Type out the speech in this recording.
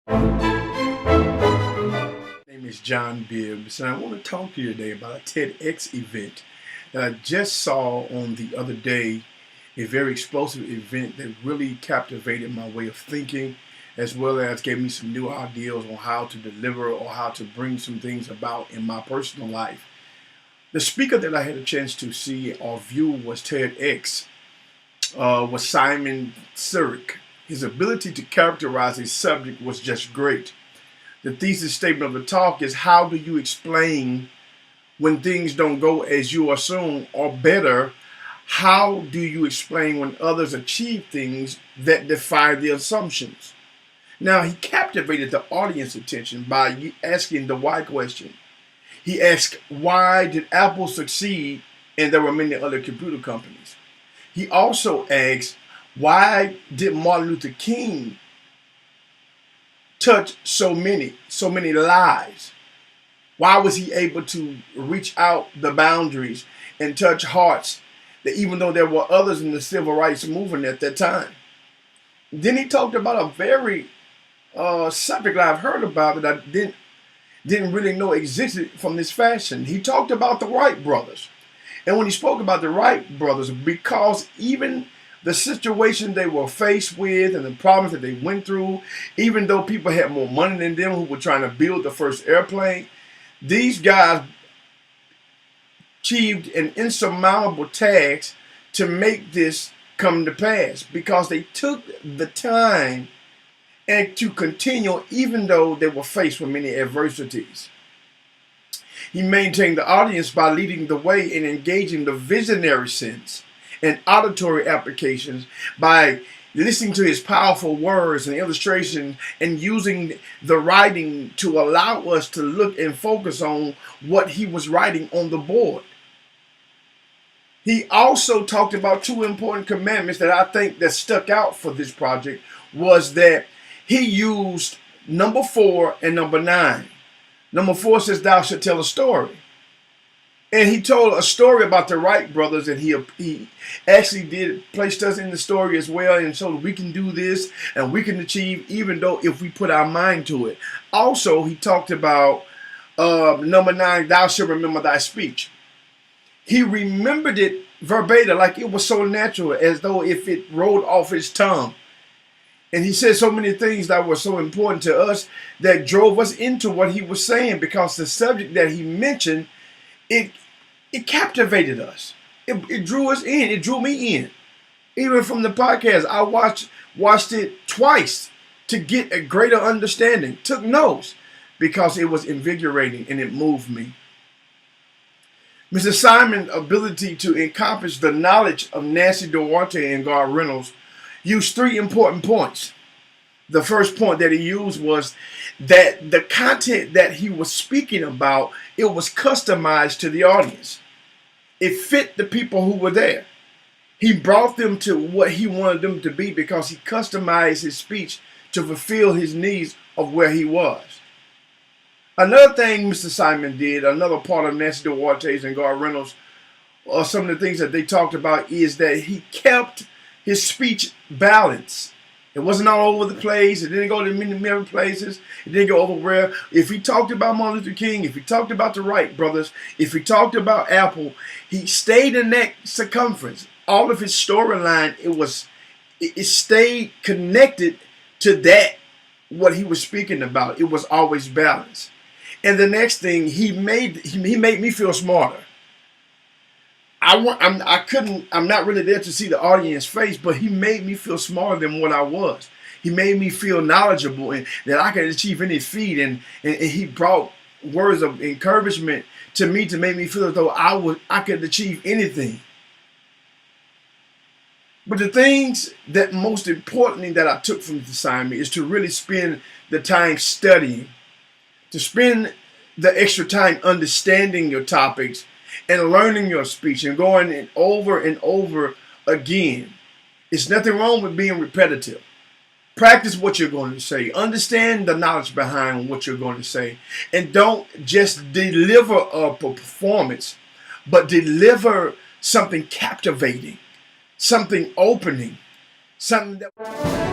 My name is John Bibbs, and I want to talk to you today about a TEDx event that I just saw on the other day, a very explosive event that really captivated my way of thinking, as well as gave me some new ideas on how to deliver or how to bring some things about in my personal life. The speaker that I had a chance to see or view was TEDx, was Simon Sinek. His ability to characterize a subject was just great. The thesis statement of the talk is, how do you explain when things don't go as you assume, or better, how do you explain when others achieve things that defy the assumptions? Now, he captivated the audience attention by asking the why question. He asked, why did Apple succeed and there were many other computer companies? He also asked, why did Martin Luther King touch so many lives? Why was he able to reach out the boundaries and touch hearts that even though there were others in the civil rights movement at that time? Then he talked about a very subject that I've heard about that I didn't really know existed from this fashion. He talked about the Wright brothers. And when he spoke about the Wright brothers, because even the situation they were faced with and the problems that they went through, even though people had more money than them who were trying to build the first airplane, these guys achieved an insurmountable task to make this come to pass because they took the time and to continue even though they were faced with many adversities. He maintained the audience by leading the way in engaging the visionary sense and auditory applications by listening to his powerful words and illustration and using the writing to allow us to look and focus on what he was writing on the board. He also talked about two important commandments that I think that stuck out for this project was that he used number 4 and number 9. Number 4 says, thou shalt tell a story. And he told a story about the Wright brothers, and he actually placed us in the story as well, and so we can do this and we can achieve even though if we put our mind to it. Also, he talked about number 9, thou shalt remember thy speech. He remembered it verbatim like it was so natural, as though if it rolled off his tongue. And he said so many things that were so important to us that drove us into what he was saying, because the subject that he mentioned, it captivated us. It drew us in. It drew me in. Even from the podcast, I watched it twice to get a greater understanding. Took notes because it was invigorating and it moved me. Mr. Simon's ability to encompass the knowledge of Nancy Duarte and Gar Reynolds used 3 important points. The first point that he used was that the content that he was speaking about, it was customized to the audience. It fit the people who were there. He brought them to what he wanted them to be because he customized his speech to fulfill his needs of where he was. Another thing Mr. Simon did, another part of Nancy Duarte's and Gar Reynolds, or some of the things that they talked about, is that he kept his speech balanced. It wasn't all over the place. It didn't go to many places. It didn't go everywhere. If he talked about Martin Luther King, if he talked about the Wright brothers, if he talked about Apple, he stayed in that circumference. All of his storyline, it stayed connected to that, what he was speaking about. It was always balanced. And the next thing, he made me feel smarter. I'm not really there to see the audience face, but he made me feel smarter than what I was. He made me feel knowledgeable and that I could achieve any feat, and he brought words of encouragement to me to make me feel as though I could achieve anything. But the things that most importantly that I took from this assignment is to really spend the time studying, to spend the extra time understanding your topics and learning your speech and going and over again. It's nothing wrong with being repetitive. Practice what you're going to say. Understand the knowledge behind what you're going to say. And don't just deliver a performance, but deliver something captivating, something opening, something that...